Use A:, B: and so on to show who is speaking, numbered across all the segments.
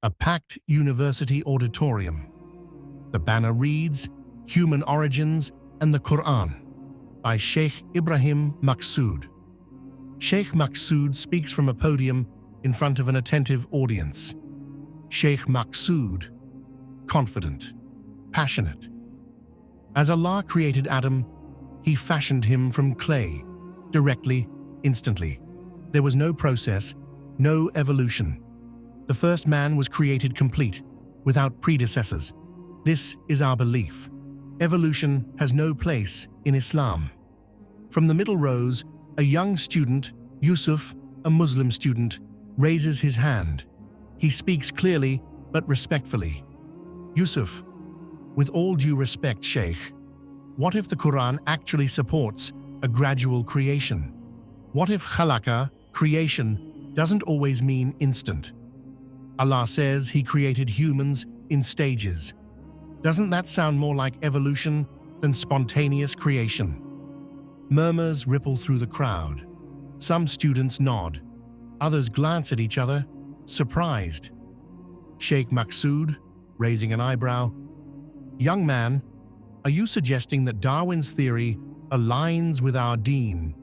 A: a packed university auditorium. The banner reads, Human Origins and the Qur'an, by Sheikh Ibrahim Maqsood. Sheikh Maqsood speaks from a podium in front of an attentive audience. Sheikh Maqsood, confident, passionate. As Allah created Adam, He fashioned him from clay, directly, instantly. There was no process, no evolution. The first man was created complete, without predecessors. This is our belief. Evolution has no place in Islam. From the middle rows, a young student, Yusuf, a Muslim student, raises his hand. He speaks clearly but respectfully. Yusuf, with all due respect, Sheikh, what if the Qur'an actually supports a gradual creation? What if khalaqa, creation, doesn't always mean instant? Allah says He created humans in stages. Doesn't that sound more like evolution than spontaneous creation? Murmurs ripple through the crowd. Some students nod. Others glance at each other, surprised. Sheikh Maqsood, raising an eyebrow. Young man, are you suggesting that Darwin's theory aligns with our deen?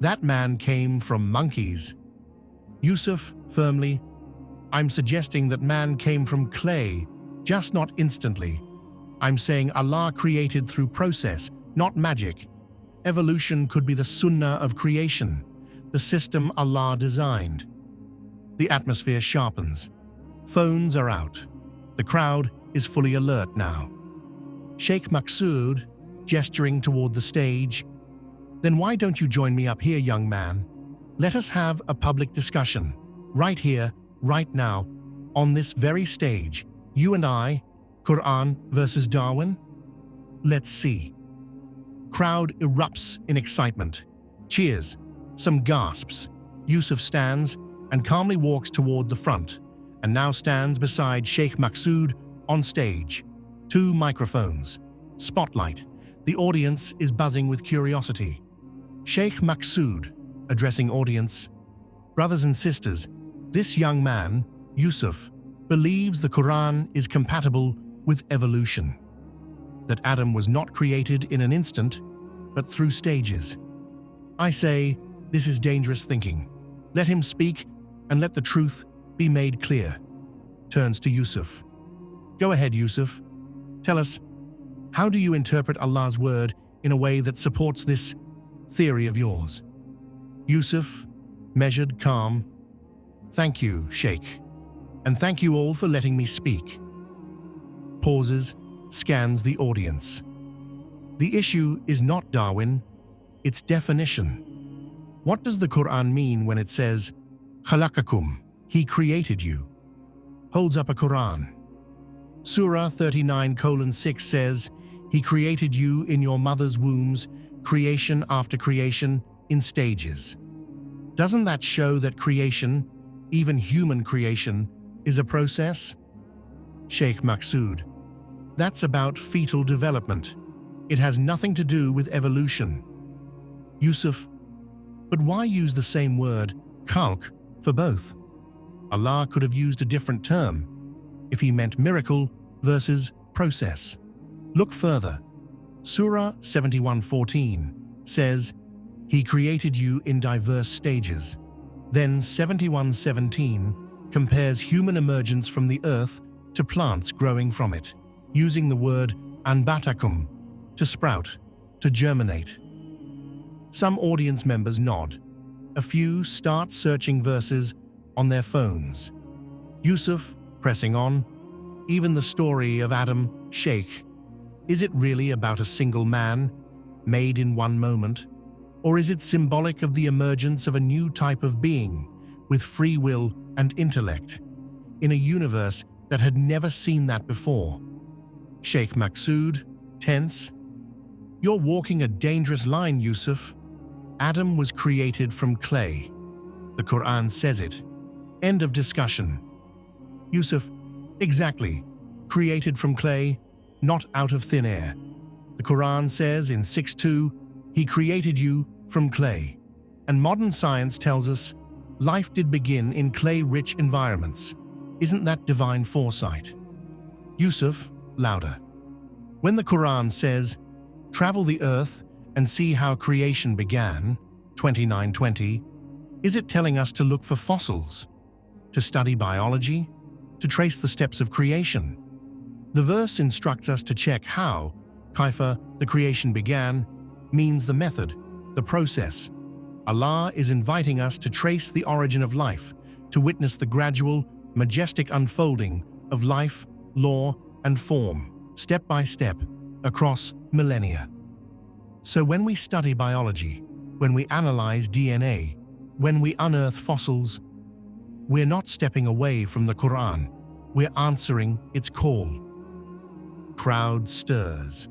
A: That man came from monkeys. Yusuf, firmly, I'm suggesting that man came from clay, just not instantly. I'm saying Allah created through process, not magic. Evolution could be the Sunnah of creation, the system Allah designed. The atmosphere sharpens. Phones are out. The crowd is fully alert now. Sheikh Maqsood, gesturing toward the stage, then why don't you join me up here, young man? Let us have a public discussion, right here, right now, on this very stage, you and I, Qur'an versus Darwin? Let's see. Crowd erupts in excitement. Cheers, some gasps. Yusuf stands and calmly walks toward the front, and now stands beside Sheikh Maqsood on stage. 2 microphones. Spotlight. The audience is buzzing with curiosity. Sheikh Maqsood, addressing audience. Brothers and sisters, this young man, Yusuf, believes the Qur'an is compatible with evolution. That Adam was not created in an instant, but through stages. I say, this is dangerous thinking. Let him speak and let the truth be made clear. Turns to Yusuf. Go ahead, Yusuf. Tell us, how do you interpret Allah's word in a way that supports this theory of yours? Yusuf, measured, calm. Thank you, Sheikh. And thank you all for letting me speak. Pauses, scans the audience. The issue is not Darwin, it's definition. What does the Qur'an mean when it says, Khalaqakum, He created you? Holds up a Qur'an. Surah 39:6 says, He created you in your mother's wombs, creation after creation, in stages. Doesn't that show that creation, even human creation, is a process? Sheikh Maqsood. That's about fetal development. It has nothing to do with evolution. Yusuf. But why use the same word, khalq, for both? Allah could have used a different term if He meant miracle versus process. Look further. Surah 71:14 says, He created you in diverse stages. Then 71:17 compares human emergence from the earth to plants growing from it, using the word anbatakum, to sprout, to germinate. Some audience members nod. A few start searching verses on their phones. Yusuf, pressing on, even the story of Adam, Sheikh. Is it really about a single man, made in one moment? Or is it symbolic of the emergence of a new type of being, with free will and intellect, in a universe that had never seen that before? Sheikh Maqsood, tense. You're walking a dangerous line, Yusuf. Adam was created from clay. The Qur'an says it. End of discussion. Yusuf, exactly. Created from clay, not out of thin air. The Qur'an says in 6:2, He created you from clay. And modern science tells us life did begin in clay-rich environments. Isn't that divine foresight? Yusuf, louder. When the Qur'an says, "Travel the earth and see how creation began," 29:20, is it telling us to look for fossils, to study biology, to trace the steps of creation? The verse instructs us to check how, kaifa, the creation began, means the method, the process. Allah is inviting us to trace the origin of life, to witness the gradual, majestic unfolding of life, law, and form, step by step, across millennia. So when we study biology, when we analyze DNA, when we unearth fossils, we're not stepping away from the Qur'an, we're answering its call. Crowd stirs.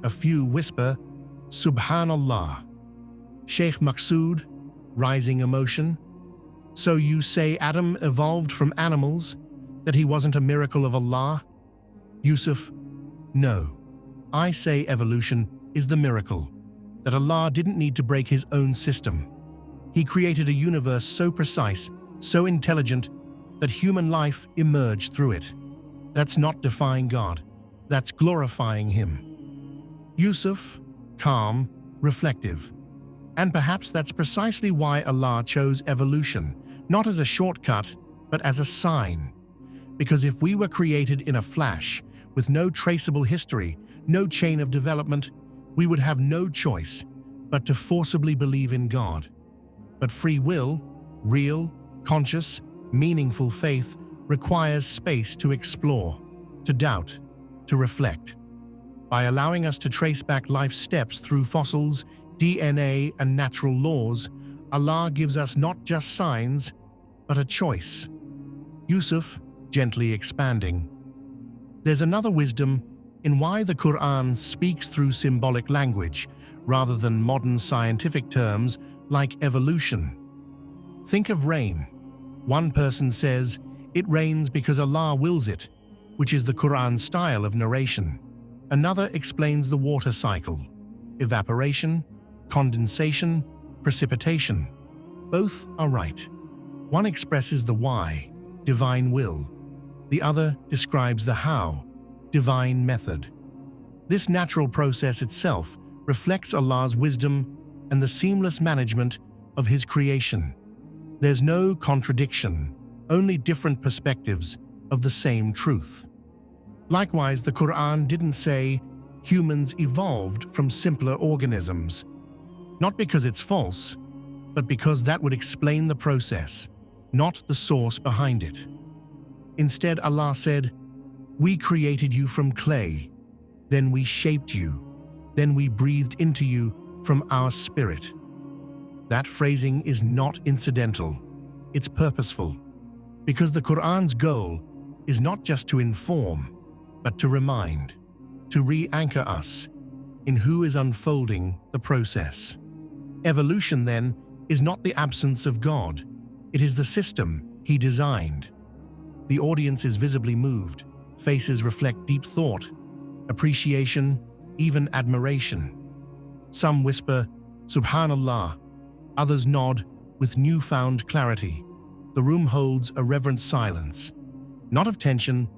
A: A few whisper, "Subhanallah." Sheikh Maqsood, rising emotion. "So you say Adam evolved from animals, that he wasn't a miracle of Allah?" Yusuf, "No. I say evolution is the miracle, that Allah didn't need to break his own system. He created a universe so precise, so intelligent, that human life emerged through it. That's not defying God, that's glorifying him." Yusuf, calm, reflective. And perhaps that's precisely why Allah chose evolution, not as a shortcut, but as a sign. Because if we were created in a flash, with no traceable history, no chain of development, we would have no choice but to forcibly believe in God. But free will, real, conscious, meaningful faith requires space to explore, to doubt, to reflect. By allowing us to trace back life's steps through fossils, DNA, and natural laws, Allah gives us not just signs, but a choice. Yusuf, gently expanding. There's another wisdom in why the Qur'an speaks through symbolic language rather than modern scientific terms like evolution. Think of rain. One person says, "It rains because Allah wills it," which is the Qur'an's style of narration. Another explains the water cycle: evaporation, condensation, precipitation. Both are right. One expresses the why, divine will. The other describes the how, divine method. This natural process itself reflects Allah's wisdom and the seamless management of His creation. There's no contradiction, only different perspectives of the same truth. Likewise, the Qur'an didn't say humans evolved from simpler organisms, not because it's false, but because that would explain the process, not the source behind it. Instead, Allah said, "We created you from clay, then we shaped you, then we breathed into you from our spirit." That phrasing is not incidental, it's purposeful, because the Qur'an's goal is not just to inform, but to remind, to re-anchor us in who is unfolding the process. Evolution, then, is not the absence of God, it is the system He designed. The audience is visibly moved, faces reflect deep thought, appreciation, even admiration. Some whisper, "Subhanallah," others nod with newfound clarity. The room holds a reverent silence, not of tension,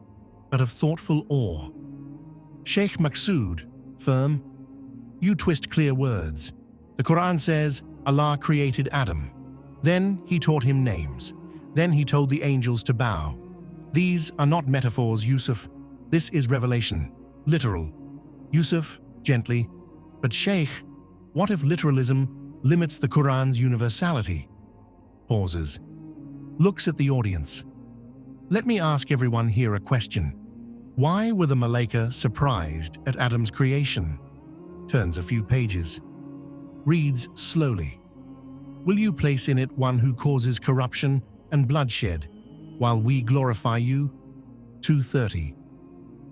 A: but of thoughtful awe. Sheikh Maqsood, firm, "You twist clear words. The Qur'an says Allah created Adam. Then He taught him names. Then He told the angels to bow. These are not metaphors, Yusuf. This is revelation, literal." Yusuf, gently, "But Sheikh, what if literalism limits the Qur'an's universality?" Pauses. Looks at the audience. "Let me ask everyone here a question. Why were the Malaika surprised at Adam's creation?" Turns a few pages. Reads slowly. "Will you place in it one who causes corruption and bloodshed, while we glorify you?" 2:30.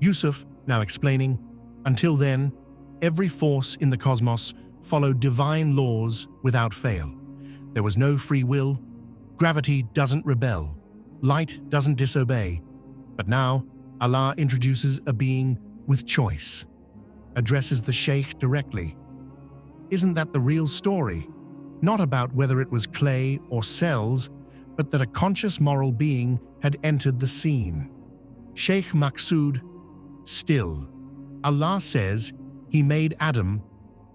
A: Yusuf, now explaining, "Until then, every force in the cosmos followed divine laws without fail. There was no free will. Gravity doesn't rebel. Light doesn't disobey. But now, Allah introduces a being with choice." Addresses the Sheikh directly. "Isn't that the real story? Not about whether it was clay or cells, but that a conscious moral being had entered the scene. Sheikh Maqsood, still, Allah says He made Adam,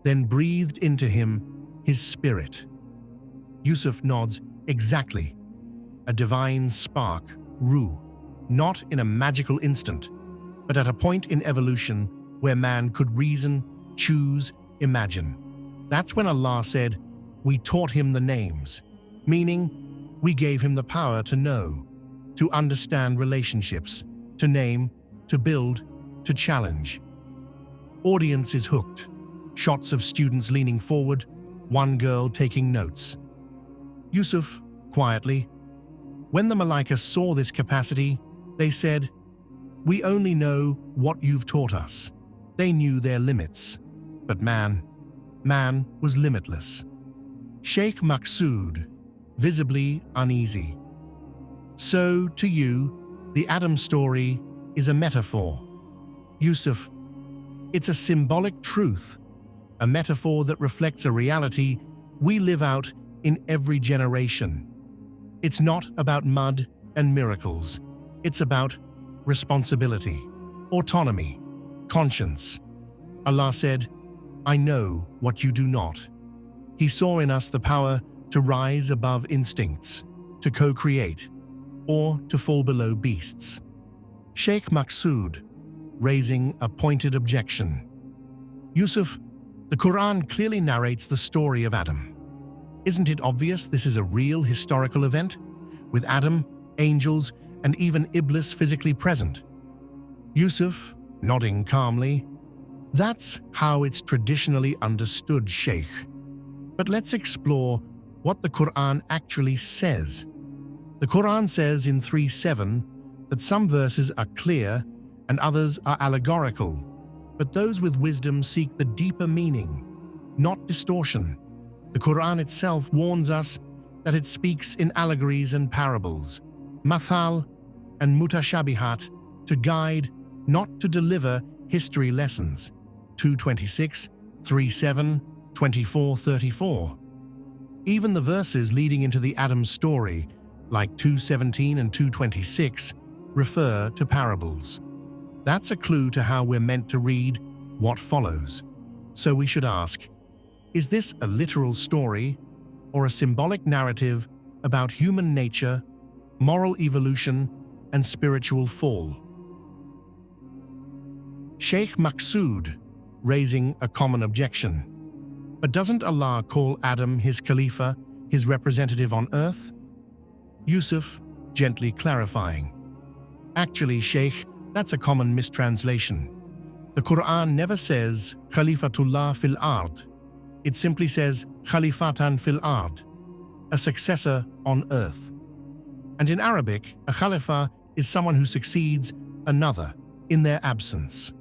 A: then breathed into him His spirit. Yusuf nods, exactly. A divine spark, ruh, not in a magical instant, but at a point in evolution where man could reason, choose, imagine. That's when Allah said, we taught him the names, meaning we gave him the power to know, to understand relationships, to name, to build, to challenge. Audience is hooked. Shots of students leaning forward, one girl taking notes. Yusuf, quietly, when the Malaika saw this capacity, they said, we only know what you've taught us. They knew their limits. But man was limitless. Sheikh Maqsood, visibly uneasy. So, to you, the Adam story is a metaphor. Yusuf, it's a symbolic truth, a metaphor that reflects a reality we live out in every generation. It's not about mud and miracles. It's about responsibility, autonomy, conscience. Allah said, I know what you do not. He saw in us the power to rise above instincts, to co-create, or to fall below beasts. Sheikh Maqsood, raising a pointed objection. Yusuf, the Qur'an clearly narrates the story of Adam. Isn't it obvious this is a real historical event, with Adam, angels, and even Iblis physically present? Yusuf, nodding calmly, that's how it's traditionally understood, Sheikh. But let's explore what the Qur'an actually says. The Qur'an says in 3:7 that some verses are clear and others are allegorical, but those with wisdom seek the deeper meaning, not distortion. The Qur'an itself warns us that it speaks in allegories and parables, mathal and mutashabihat, to guide, not to deliver history lessons. 2:26, 3:7, 24:34. Even the verses leading into the Adam story, like 2:17 and 2:26, refer to parables. That's a clue to how we're meant to read what follows. So we should ask, is this a literal story or a symbolic narrative about human nature, moral evolution, and spiritual fall? Sheikh Maqsood, raising a common objection. But doesn't Allah call Adam His Khalifa, His representative on earth? Yusuf, gently clarifying. Actually, Sheikh, that's a common mistranslation. The Qur'an never says Khalifatullah fil ard. It simply says Khalifatan fil ard, a successor on earth. And in Arabic, a Khalifa is someone who succeeds another in their absence.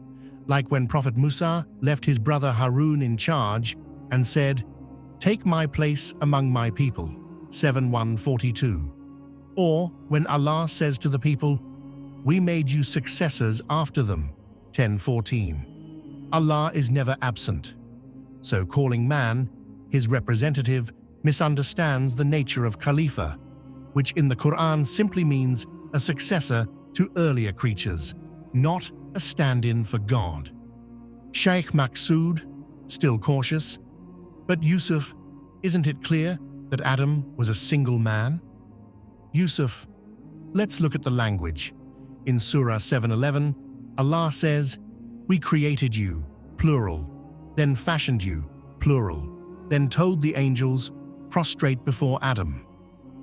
A: Like when Prophet Musa left his brother Harun in charge and said, take my place among my people, 7:142. Or when Allah says to the people, we made you successors after them, 10:14. Allah is never absent. So calling man His representative misunderstands the nature of Khalifa, which in the Qur'an simply means a successor to earlier creatures, not a stand-in for God. Sheikh Maqsood, still cautious, but Yusuf, isn't it clear that Adam was a single man? Yusuf, let's look at the language. In Surah 7:11, Allah says, we created you, plural, then fashioned you, plural, then told the angels, prostrate before Adam.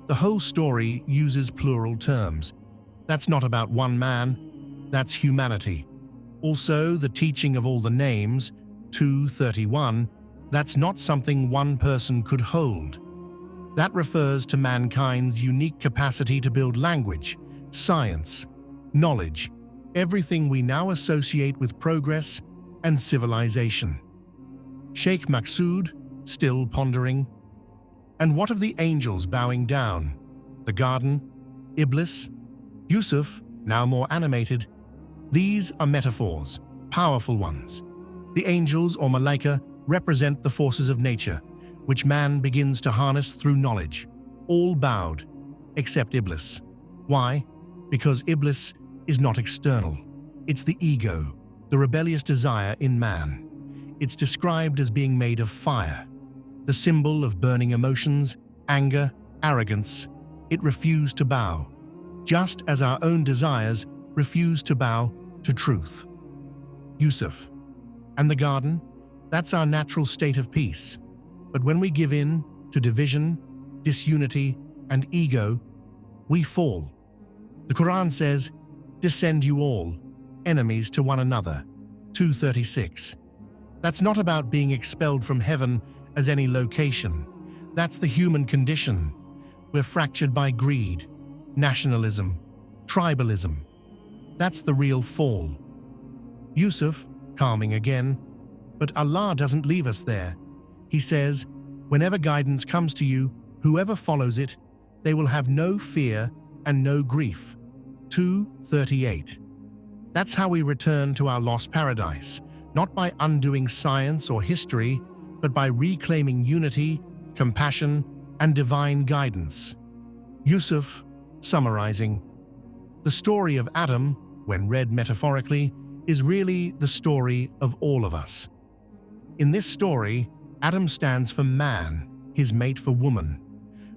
A: The whole story uses plural terms. That's not about one man, that's humanity. Also, the teaching of all the names, 2:31, that's not something one person could hold. That refers to mankind's unique capacity to build language, science, knowledge, everything we now associate with progress and civilization. Sheikh Maqsood, still pondering. And what of the angels bowing down? The garden? Iblis? Yusuf, now more animated. These are metaphors, powerful ones. The angels or Malaika represent the forces of nature, which man begins to harness through knowledge. All bowed. except Iblis. Why? Because Iblis is not external. It's the ego, the rebellious desire in man. It's described as being made of fire, the symbol of burning emotions, anger, arrogance. It refused to bow, just as our own desires refuse to bow to truth. Yusuf. And the garden? That's our natural state of peace. But when we give in to division, disunity, and ego, we fall. The Qur'an says, "Descend you all, enemies to one another." 2:36. That's not about being expelled from heaven as any location. That's the human condition. We're fractured by greed, nationalism, tribalism. That's the real fall. Yusuf, calming again, but Allah doesn't leave us there. He says, whenever guidance comes to you, whoever follows it, they will have no fear and no grief. 2:38. That's how we return to our lost paradise, not by undoing science or history, but by reclaiming unity, compassion, and divine guidance. Yusuf, summarizing, the story of Adam, when read metaphorically, is really the story of all of us. In this story, Adam stands for man, his mate for woman,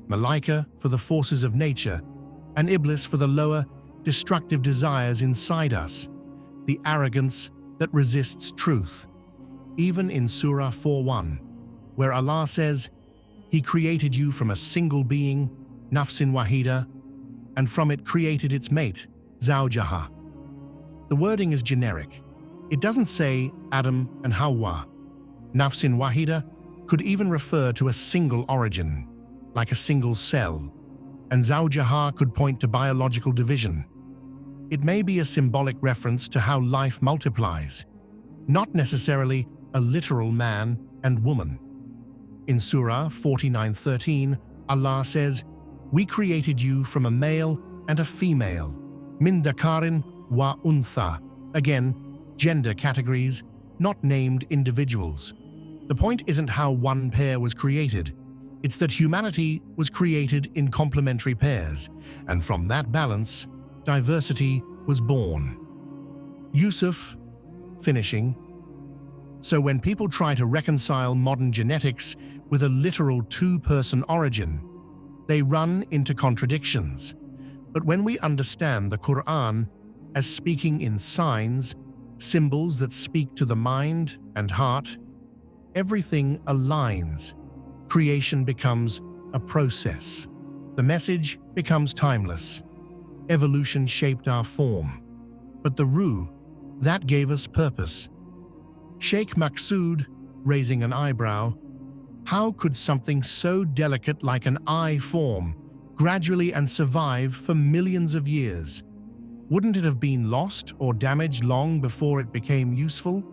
A: Malaika for the forces of nature, and Iblis for the lower, destructive desires inside us, the arrogance that resists truth. Even in Surah 4:1, where Allah says, He created you from a single being, nafsin wahida, and from it created its mate, zawjaha. The wording is generic. It doesn't say Adam and Hawa. Nafsin wahida could even refer to a single origin, like a single cell, and zawjaha could point to biological division. It may be a symbolic reference to how life multiplies, not necessarily a literal man and woman. In Surah 49:13, Allah says, "We created you from a male and a female, min dakarin wa untha." Again, gender categories, not named individuals. The point isn't how one pair was created. It's that humanity was created in complementary pairs, and from that balance, diversity was born. Yusuf, finishing. So when people try to reconcile modern genetics with a literal two-person origin, they run into contradictions. But when we understand the Qur'an as speaking in signs, symbols that speak to the mind and heart, everything aligns. Creation becomes a process. The message becomes timeless. Evolution shaped our form. But the Ruh, that gave us purpose. Sheikh Maqsood, raising an eyebrow, how could something so delicate like an eye form gradually and survive for millions of years? Wouldn't it have been lost or damaged long before it became useful?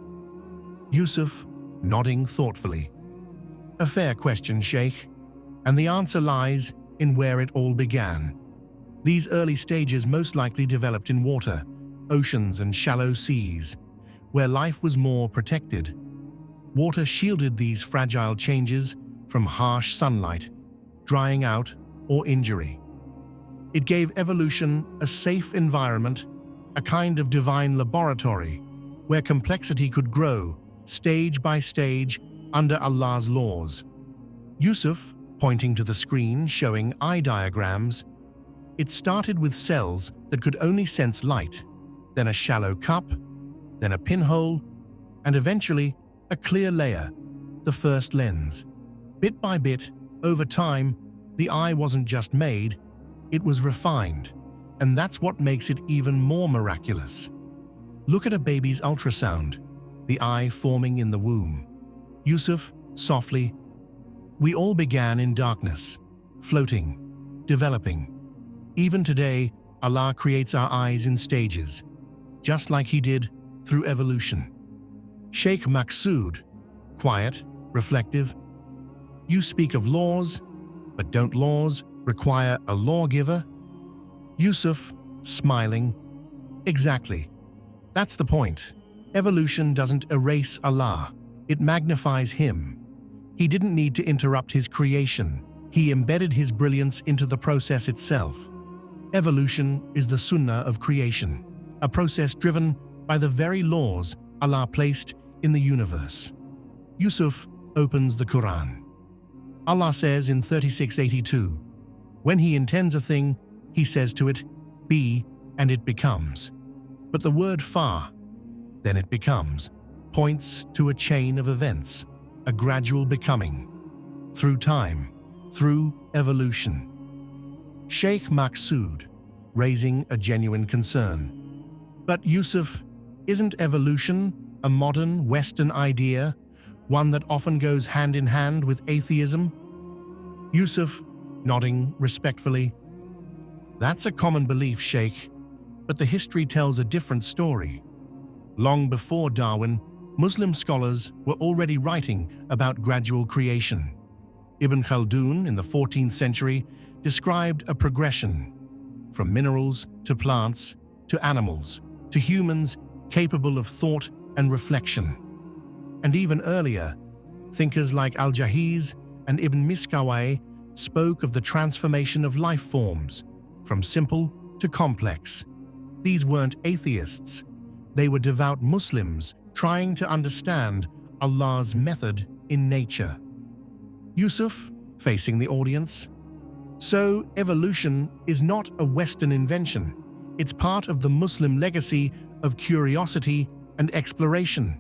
A: Yusuf, nodding thoughtfully. A fair question, Sheikh, and the answer lies in where it all began. These early stages most likely developed in water, oceans and shallow seas, where life was more protected. Water shielded these fragile changes from harsh sunlight, drying out, or injury. It gave evolution a safe environment, a kind of divine laboratory, where complexity could grow, stage by stage, under Allah's laws. Yusuf, pointing to the screen showing eye diagrams, it started with cells that could only sense light, then a shallow cup, then a pinhole, and eventually a clear layer, the first lens. Bit by bit, over time, the eye wasn't just made, it was refined, and that's what makes it even more miraculous. Look at a baby's ultrasound, the eye forming in the womb. Yusuf, softly, we all began in darkness, floating, developing. Even today, Allah creates our eyes in stages, just like He did through evolution. Sheikh Maqsood, quiet, reflective, you speak of laws, but don't laws require a lawgiver? Yusuf, smiling, exactly. That's the point. Evolution doesn't erase Allah, it magnifies Him. He didn't need to interrupt His creation, He embedded his brilliance into the process itself. Evolution is the Sunnah of creation, a process driven by the very laws Allah placed in the universe. Yusuf opens the Qur'an. Allah says in 36:82, "When He intends a thing, He says to it, 'Be,' and it becomes." But the word "fa," "then it becomes," points to a chain of events, a gradual becoming, through time, through evolution. Sheikh Maqsood, raising a genuine concern. But Yusuf, isn't evolution a modern Western idea, one that often goes hand in hand with atheism? Yusuf, nodding respectfully. That's a common belief, Sheikh, but the history tells a different story. Long before Darwin, Muslim scholars were already writing about gradual creation. Ibn Khaldun in the 14th century described a progression from minerals to plants to animals to humans capable of thought and reflection. And even earlier, thinkers like Al-Jahiz and Ibn Miskawayh spoke of the transformation of life forms, from simple to complex. These weren't atheists. They were devout Muslims trying to understand Allah's method in nature. Yusuf, facing the audience. So, evolution is not a Western invention. It's part of the Muslim legacy of curiosity and exploration.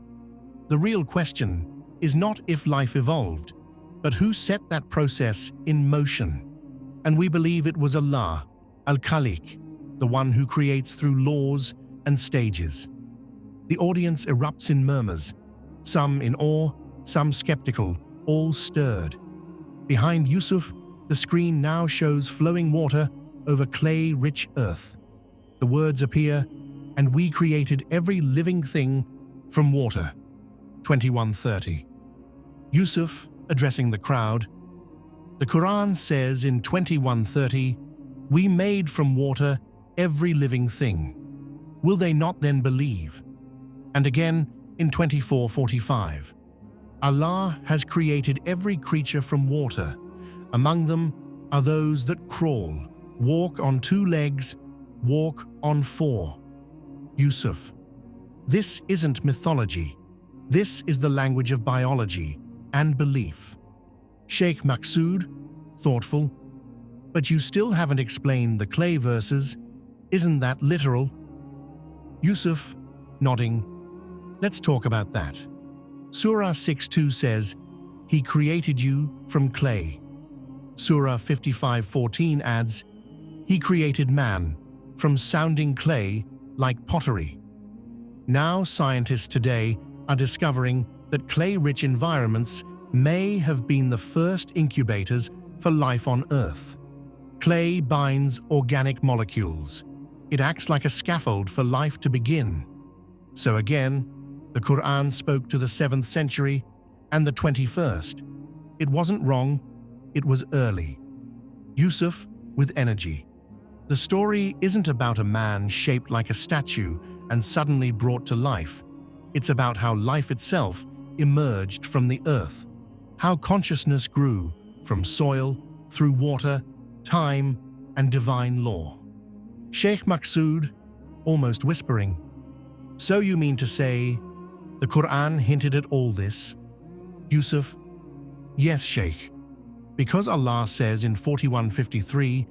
A: The real question is not if life evolved, but who set that process in motion. And we believe it was Allah, Al-Khaliq, the one who creates through laws and stages. The audience erupts in murmurs, some in awe, some skeptical, all stirred. Behind Yusuf, the screen now shows flowing water over clay-rich earth. The words appear, "And we created every living thing from water." 21:30. Yusuf, addressing the crowd. The Qur'an says in 21:30, "We made from water every living thing." Will they not then believe? And again in 24:45, Allah has created every creature from water. Among them are those that crawl, walk on two legs, walk on four. Yusuf, this isn't mythology. This is the language of biology and belief. Sheikh Maqsood, thoughtful, but you still haven't explained the clay verses. Isn't that literal? Yusuf, nodding. Let's talk about that. Surah 6:2 says, "He created you from clay." Surah 55:14 adds, "He created man from sounding clay like pottery." Now scientists today are discovering that clay-rich environments may have been the first incubators for life on Earth. Clay binds organic molecules. It acts like a scaffold for life to begin. So again, the Qur'an spoke to the 7th century and the 21st. It wasn't wrong, it was early. Yusuf with energy. The story isn't about a man shaped like a statue and suddenly brought to life. It's about how life itself emerged from the earth, how consciousness grew from soil, through water, time, and divine law. Sheikh Maqsood, almost whispering, "So you mean to say the Qur'an hinted at all this?" Yusuf, "Yes, Sheikh. Because Allah says in 41:53,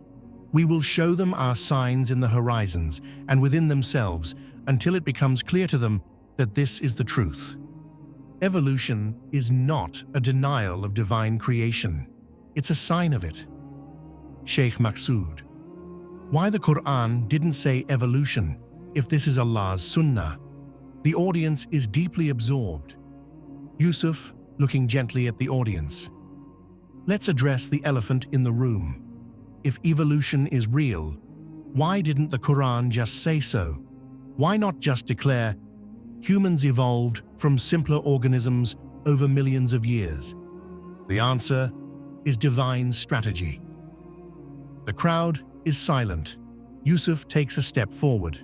A: we will show them our signs in the horizons and within themselves until it becomes clear to them that this is the truth." Evolution is not a denial of divine creation. It's a sign of it. Sheikh Maqsood, why the Qur'an didn't say evolution if this is Allah's Sunnah? The audience is deeply absorbed. Yusuf, looking gently at the audience. Let's address the elephant in the room. If evolution is real, why didn't the Qur'an just say so? Why not just declare, humans evolved from simpler organisms over millions of years? The answer is divine strategy. The crowd is silent. Yusuf takes a step forward.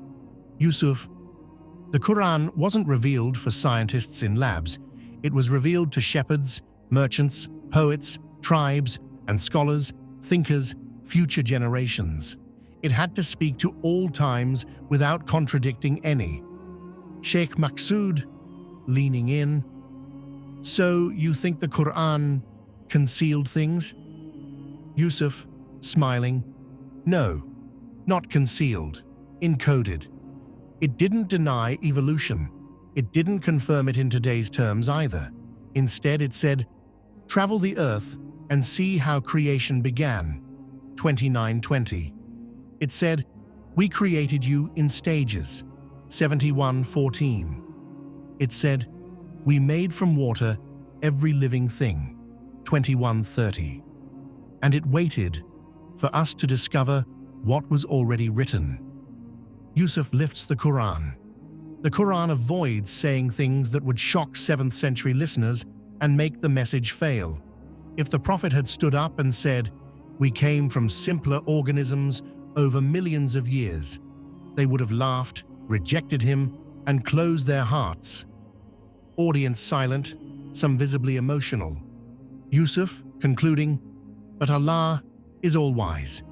A: Yusuf, the Qur'an wasn't revealed for scientists in labs. It was revealed to shepherds, merchants, poets, tribes, and scholars, thinkers, future generations. It had to speak to all times without contradicting any. Sheikh Maqsood, leaning in, "So you think the Qur'an concealed things?" Yusuf, smiling, "No, not concealed, encoded. It didn't deny evolution. It didn't confirm it in today's terms either. Instead, it said, 'Travel the earth and see how creation began.' 29:20. It said, 'We created you in stages.' 71:14. It said, 'We made from water every living thing.' 21:30. And it waited for us to discover what was already written." Yusuf lifts the Qur'an. The Qur'an avoids saying things that would shock 7th century listeners and make the message fail. If the Prophet had stood up and said, "We came from simpler organisms over millions of years," they would have laughed, rejected him, and closed their hearts. Audience silent, some visibly emotional. Yusuf concluding, "But Allah is all-wise.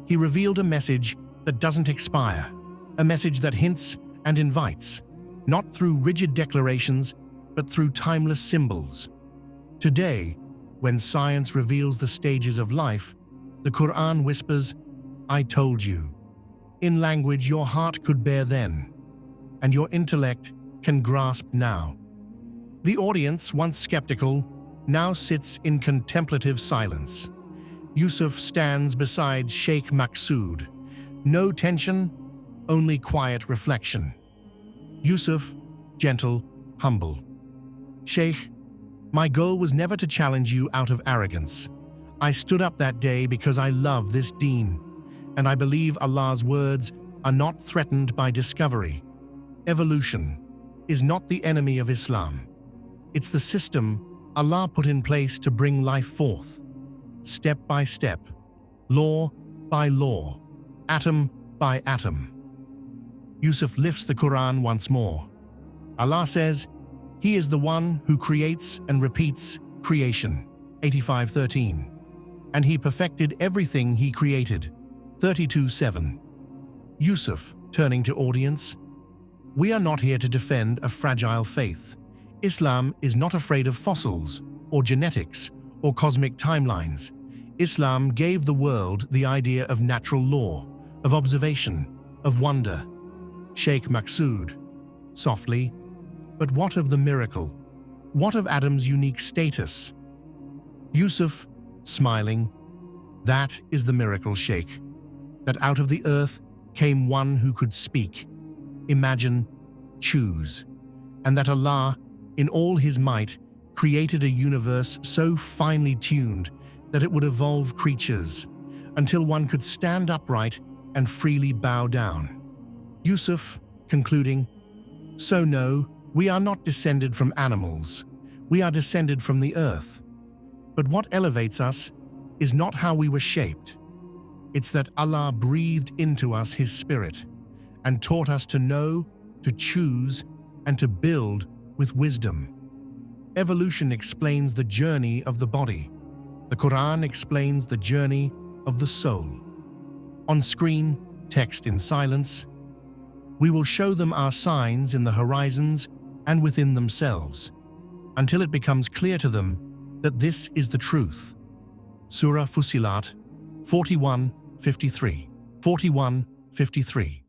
A: He revealed a message that doesn't expire, a message that hints and invites, not through rigid declarations, but through timeless symbols." Today, when science reveals the stages of life, the Qur'an whispers, "I told you," in language your heart could bear then, and your intellect can grasp now. The audience, once skeptical, now sits in contemplative silence. Yusuf stands beside Sheikh Maqsood. No tension, only quiet reflection. Yusuf, gentle, humble. "Sheikh, my goal was never to challenge you out of arrogance. I stood up that day because I love this deen, and I believe Allah's words are not threatened by discovery. Evolution is not the enemy of Islam. It's the system Allah put in place to bring life forth, step by step, law by law, atom by atom." Yusuf lifts the Qur'an once more. Allah says, "He is the one who creates and repeats creation." 85:13. "And He perfected everything He created." 32:7. Yusuf, turning to audience, "We are not here to defend a fragile faith. Islam is not afraid of fossils, or genetics, or cosmic timelines. Islam gave the world the idea of natural law, of observation, of wonder." Sheikh Maqsood, softly, "But what of the miracle? What of Adam's unique status?" Yusuf, smiling, "That is the miracle, Sheikh. That out of the earth came one who could speak, imagine, choose, and that Allah, in all His might, created a universe so finely tuned that it would evolve creatures until one could stand upright and freely bow down." Yusuf, concluding, "So no, we are not descended from animals. We are descended from the earth. But what elevates us is not how we were shaped. It's that Allah breathed into us His Spirit and taught us to know, to choose, and to build with wisdom. Evolution explains the journey of the body. The Qur'an explains the journey of the soul." On screen, text in silence. "We will show them our signs in the horizons and within themselves, until it becomes clear to them that this is the truth." Surah Fussilat 41:53. 41:53.